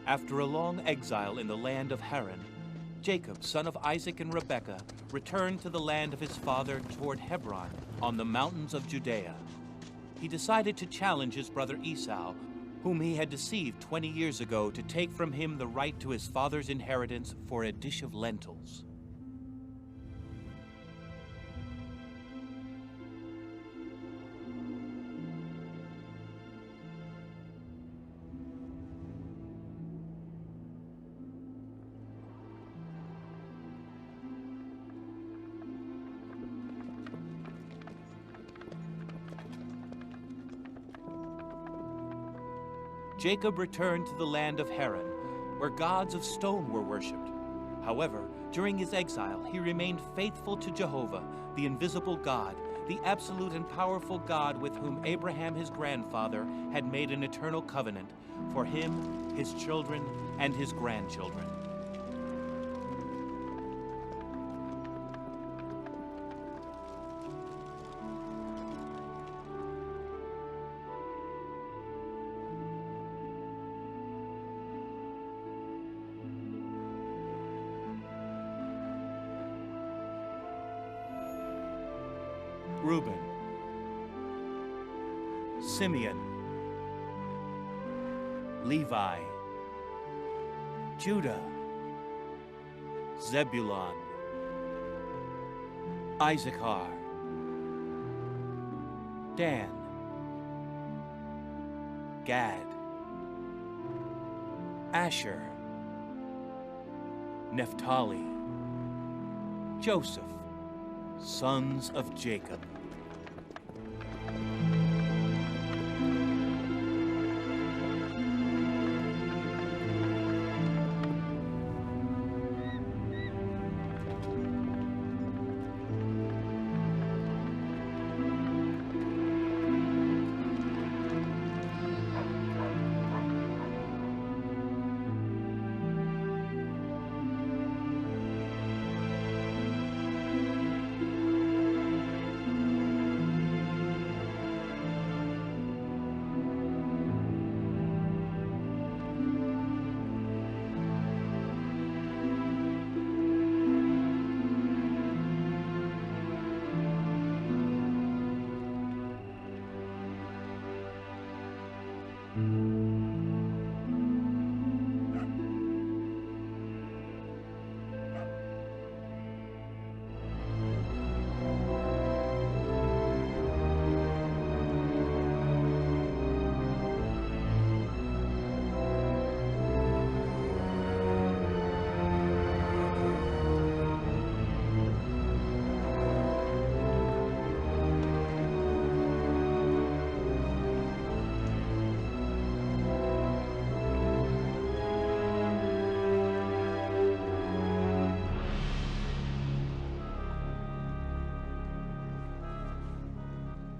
After a long exile in the land of Haran, Jacob, son of Isaac and Rebekah, returned to the land of his father toward Hebron on the mountains of Judea. He decided to challenge his brother Esau, whom he had deceived 20 years ago, to take from him the right to his father's inheritance for a dish of lentils. Jacob returned to the land of Haran, where gods of stone were worshipped. However, during his exile, he remained faithful to Jehovah, the invisible God, the absolute and powerful God with whom Abraham, his grandfather, had made an eternal covenant for him, his children, and his grandchildren. Reuben, Simeon, Levi, Judah, Zebulun, Issachar, Dan, Gad, Asher, Naphtali, Joseph, sons of Jacob.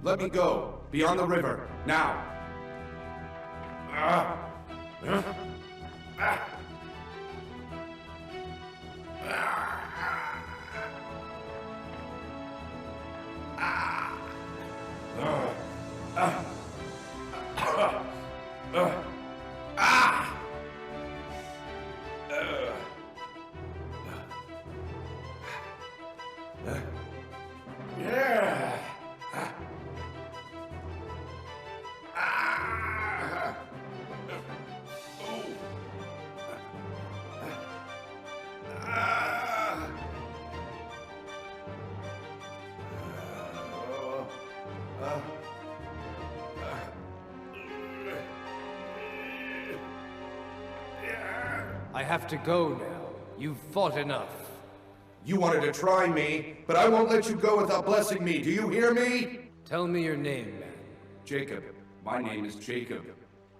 Let me go. Beyond the river. Now. I have to go now. You've fought enough. You wanted to try me, but I won't let you go without blessing me. Do you hear me? Tell me your name, man. Jacob. My name is Jacob.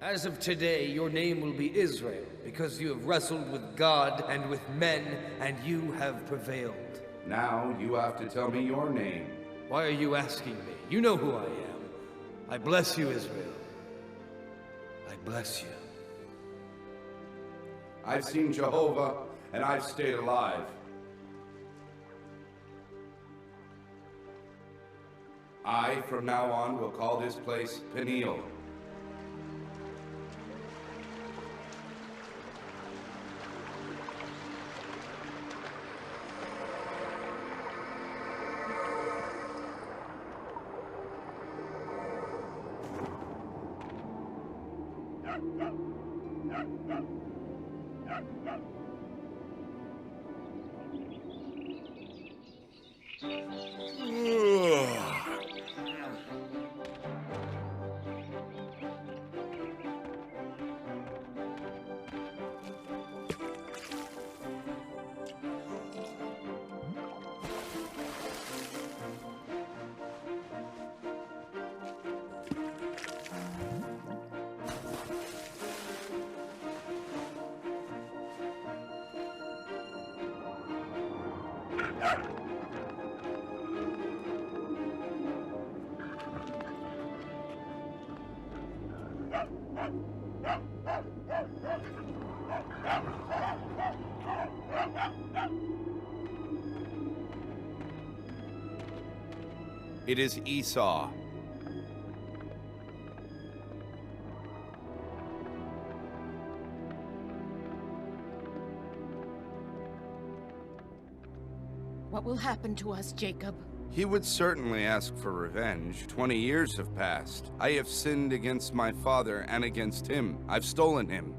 As of today, your name will be Israel, because you have wrestled with God and with men, and you have prevailed. Now you have to tell me your name. Why are you asking me? You know who I am. I bless you, Israel. I bless you. I've seen Jehovah, and I've stayed alive. I, from now on, will call this place Peniel. It is Esau. What will happen to us, Jacob? He would certainly ask for revenge. 20 years have passed. I have sinned against my father and against him. I've stolen him.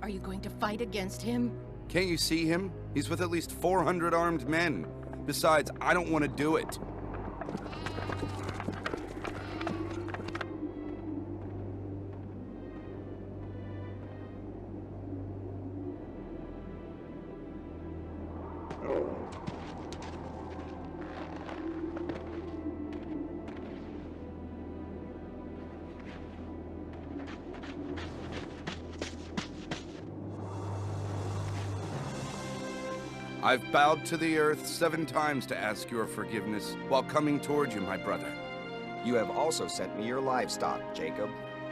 Are you going to fight against him? Can't you see him? He's with at least 400 armed men. Besides, I don't want to do it. I've bowed to the earth 7 times to ask your forgiveness while coming toward you, my brother. You have also sent me your livestock, Jacob.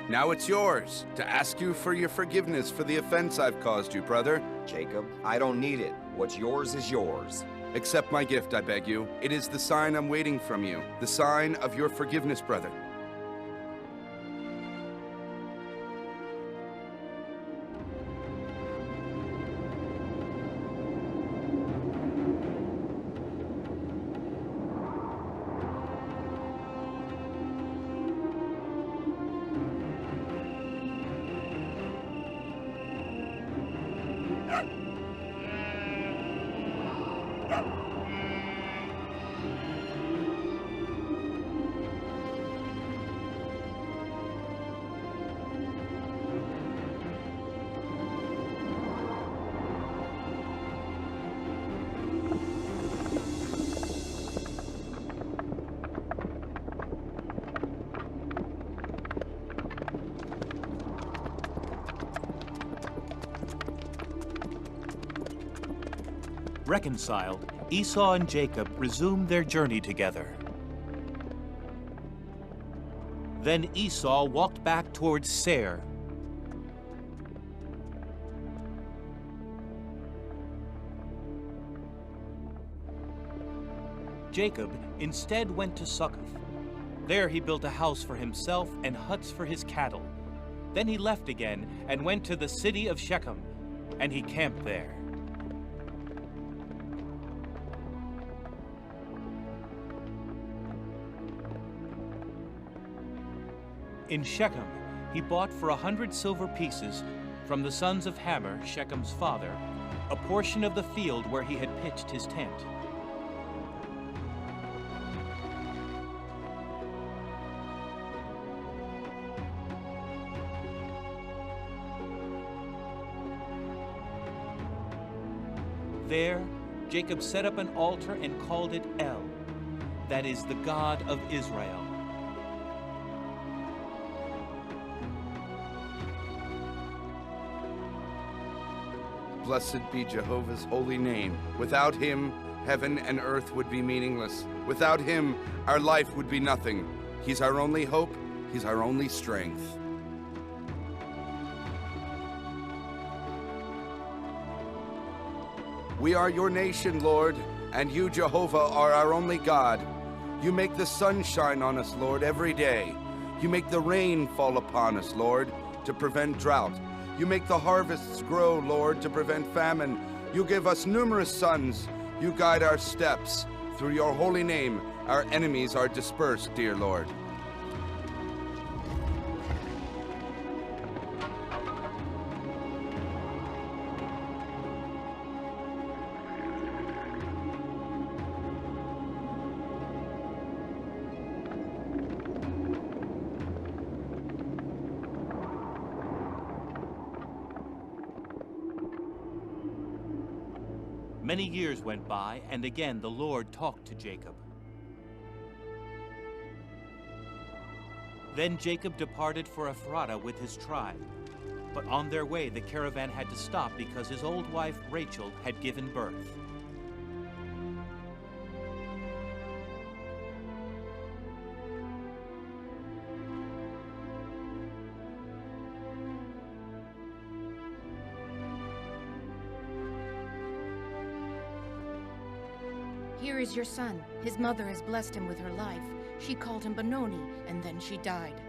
Now it's yours to ask you for your forgiveness for the offense I've caused you, brother. Jacob, I don't need it. What's yours is yours. Accept my gift, I beg you. It is the sign I'm waiting from you. The sign of your forgiveness, brother. Reconciled, Esau and Jacob resumed their journey together. Then Esau walked back towards Seir. Jacob instead went to Succoth. There he built a house for himself and huts for his cattle. Then he left again and went to the city of Shechem, and he camped there. In Shechem, he bought for 100 silver pieces from the sons of Hamor, Shechem's father, a portion of the field where he had pitched his tent. There, Jacob set up an altar and called it El, that is, the God of Israel. Blessed be Jehovah's holy name. Without him, heaven and earth would be meaningless. Without him, our life would be nothing. He's our only hope. He's our only strength. We are your nation, Lord, and you, Jehovah, are our only God. You make the sun shine on us, Lord, every day. You make the rain fall upon us, Lord, to prevent drought. You make the harvests grow, Lord, to prevent famine. You give us numerous sons. You guide our steps. Through your holy name, our enemies are dispersed, dear Lord. Many years went by, and again the Lord talked to Jacob. Then Jacob departed for Ephrata with his tribe. But on their way, the caravan had to stop because his old wife Rachel had given birth. Here is your son. His mother has blessed him with her life. She called him Benoni, and then she died.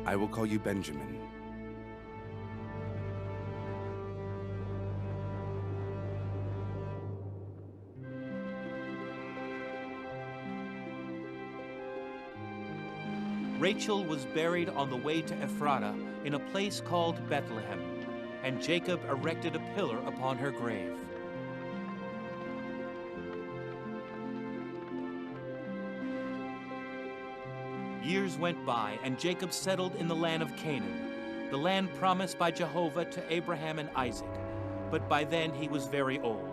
I will call you Benjamin. Rachel was buried on the way to Ephrata in a place called Bethlehem, and Jacob erected a pillar upon her grave. Years went by, and Jacob settled in the land of Canaan, the land promised by Jehovah to Abraham and Isaac. But by then he was very old,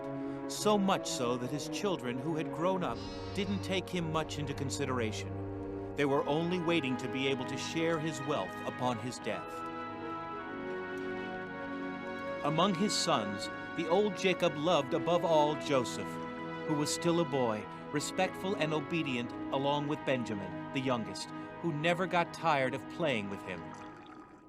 so much so that his children who had grown up didn't take him much into consideration. They were only waiting to be able to share his wealth upon his death. Among his sons, the old Jacob loved above all Joseph, who was still a boy, respectful and obedient, along with Benjamin, the youngest, who never got tired of playing with him.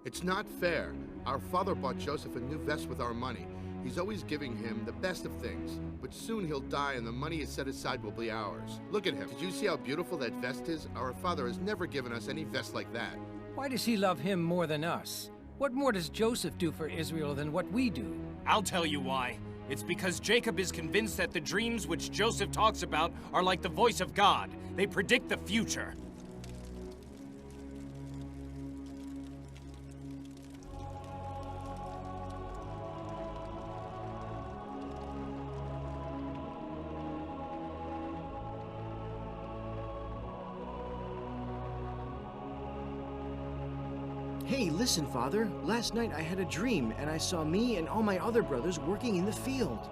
It's not fair. Our father bought Joseph a new vest with our money. He's always giving him the best of things. But soon he'll die and the money is set aside will be ours. Look at him. Did you see how beautiful that vest is? Our father has never given us any vest like that. Why does he love him more than us? What more does Joseph do for Israel than what we do? I'll tell you why. It's because Jacob is convinced that the dreams which Joseph talks about are like the voice of God. They predict the future. Hey, listen, Father. Last night I had a dream, and I saw me and all my other brothers working in the field.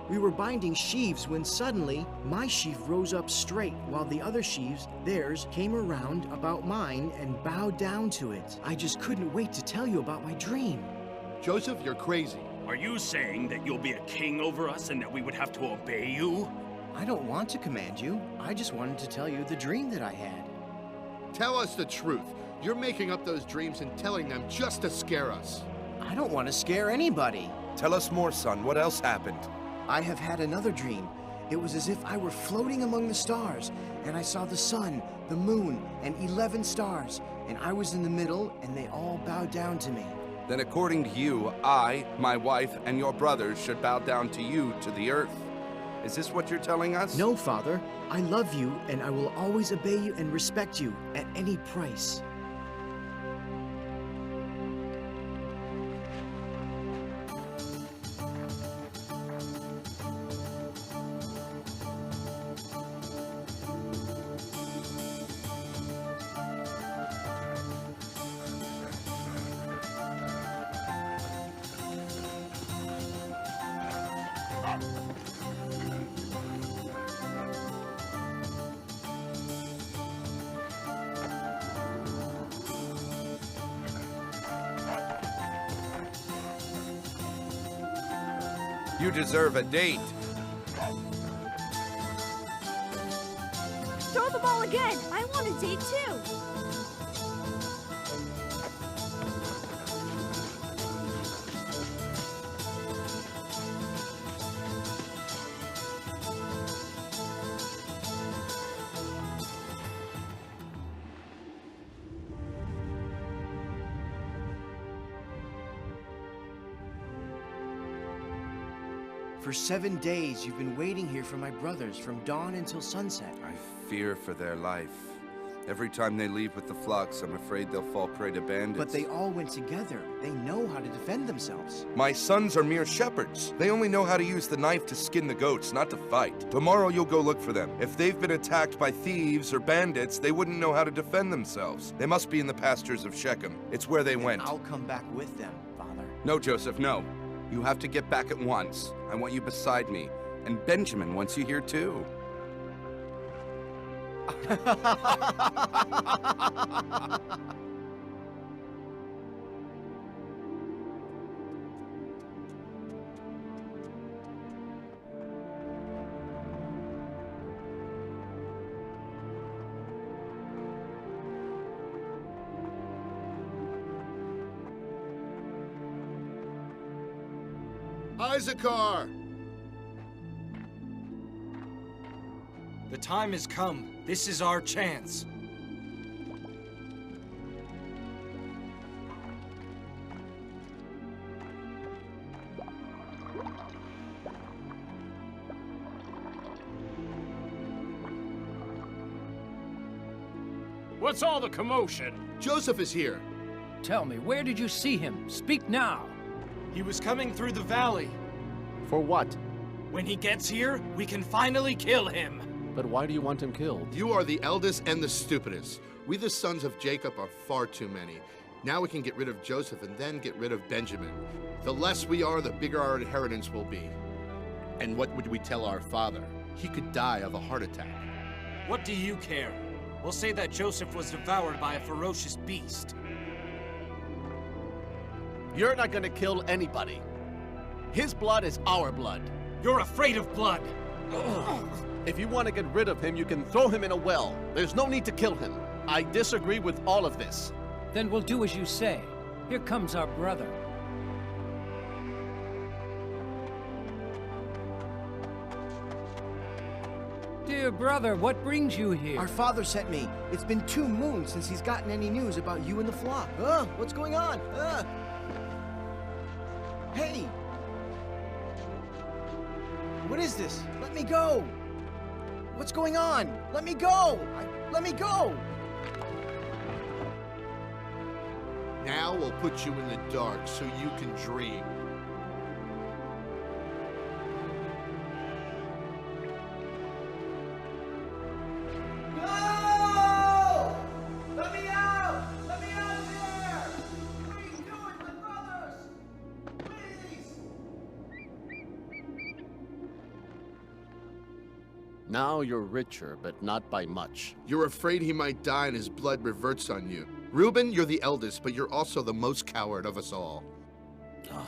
We were binding sheaves when suddenly my sheaf rose up straight, while the other sheaves, theirs, came around about mine and bowed down to it. I just couldn't wait to tell you about my dream. Joseph, you're crazy. Are you saying that you'll be a king over us and that we would have to obey you? I don't want to command you. I just wanted to tell you the dream that I had. Tell us the truth. You're making up those dreams and telling them just to scare us. I don't want to scare anybody. Tell us more, son. What else happened? I have had another dream. It was as if I were floating among the stars, and I saw the sun, the moon, and 11 stars, and I was in the middle, and they all bowed down to me. Then according to you, I, my wife, and your brothers should bow down to you, to the earth. Is this what you're telling us? No, Father. I love you, and I will always obey you and respect you at any price. You deserve a date. Throw the ball again! I want a date too! For 7 days, you've been waiting here for my brothers from dawn until sunset. I fear for their life. Every time they leave with the flocks, I'm afraid they'll fall prey to bandits. But they all went together. They know how to defend themselves. My sons are mere shepherds. They only know how to use the knife to skin the goats, not to fight. Tomorrow you'll go look for them. If they've been attacked by thieves or bandits, they wouldn't know how to defend themselves. They must be in the pastures of Shechem. It's where they went. I'll come back with them, Father. No, Joseph, no. You have to get back at once. I want you beside me. And Benjamin wants you here too. Issachar! The time has come. This is our chance. What's all the commotion? Joseph is here. Tell me, where did you see him? Speak now. He was coming through the valley. For what? When he gets here, we can finally kill him. But why do you want him killed? You are the eldest and the stupidest. We the sons of Jacob are far too many. Now we can get rid of Joseph and then get rid of Benjamin. The less we are, the bigger our inheritance will be. And what would we tell our father? He could die of a heart attack. What do you care? We'll say that Joseph was devoured by a ferocious beast. You're not gonna kill anybody. His blood is our blood. You're afraid of blood! If you want to get rid of him, you can throw him in a well. There's no need to kill him. I disagree with all of this. Then we'll do as you say. Here comes our brother. Dear brother, what brings you here? Our father sent me. It's been 2 moons since he's gotten any news about you and the flock. What's going on? Hey! What is this? Let me go! What's going on? Let me go! Let me go! Now we'll put you in the dark so you can dream. No! Let me out! Let me out of here! Please do it, my brothers! Please! Now you're richer, but not by much. You're afraid he might die and his blood reverts on you. Reuben, you're the eldest, but you're also the most coward of us all. Huh?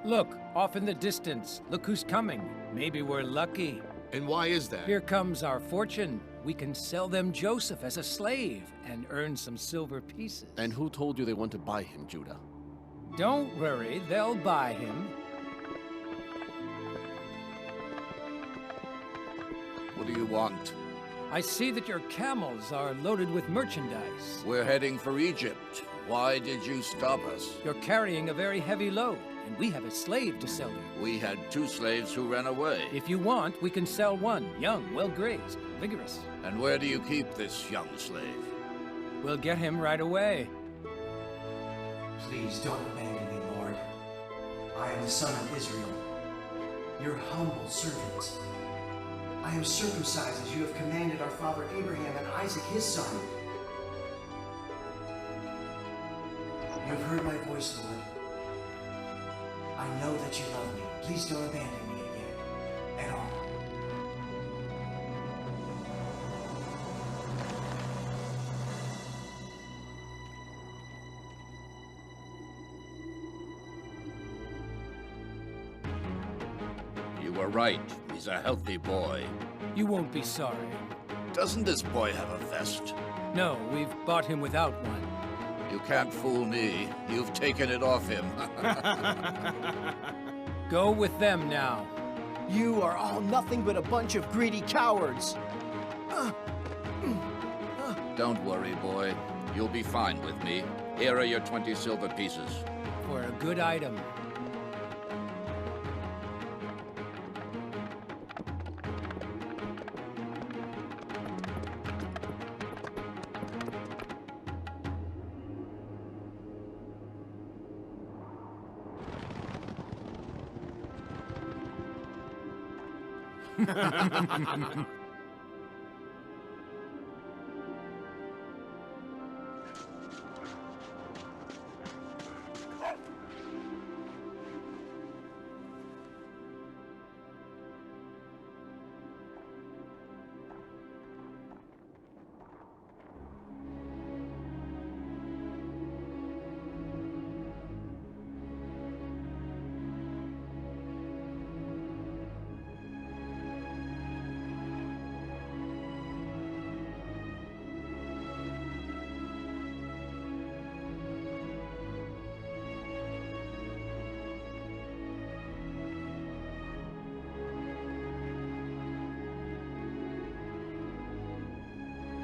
Look, off in the distance. Look who's coming. Maybe we're lucky. And why is that? Here comes our fortune. We can sell them Joseph as a slave and earn some silver pieces. And who told you they want to buy him, Judah? Don't worry, they'll buy him. What do you want? I see that your camels are loaded with merchandise. We're heading for Egypt. Why did you stop us? You're carrying a very heavy load, and we have a slave to sell you. We had 2 slaves who ran away. If you want, we can sell one, young, well-grazed, vigorous. And where do you keep this young slave? We'll get him right away. Please don't abandon me, Lord. I am the son of Israel, your humble servant. I am circumcised as you have commanded our father Abraham and Isaac his son. You have heard my voice, Lord. I know that you love me. Please don't abandon me again, at all. You were right. He's a healthy boy. You won't be sorry. Doesn't this boy have a vest? No, we've bought him without one. You can't fool me. You've taken it off him. Go with them now. You are all nothing but a bunch of greedy cowards. Don't worry, boy. You'll be fine with me. Here are your 20 silver pieces. For a good item.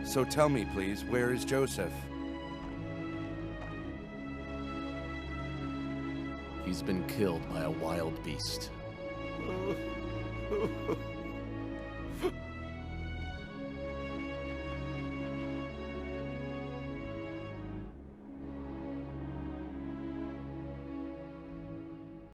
So tell me, please, where is Joseph? He's been killed by a wild beast.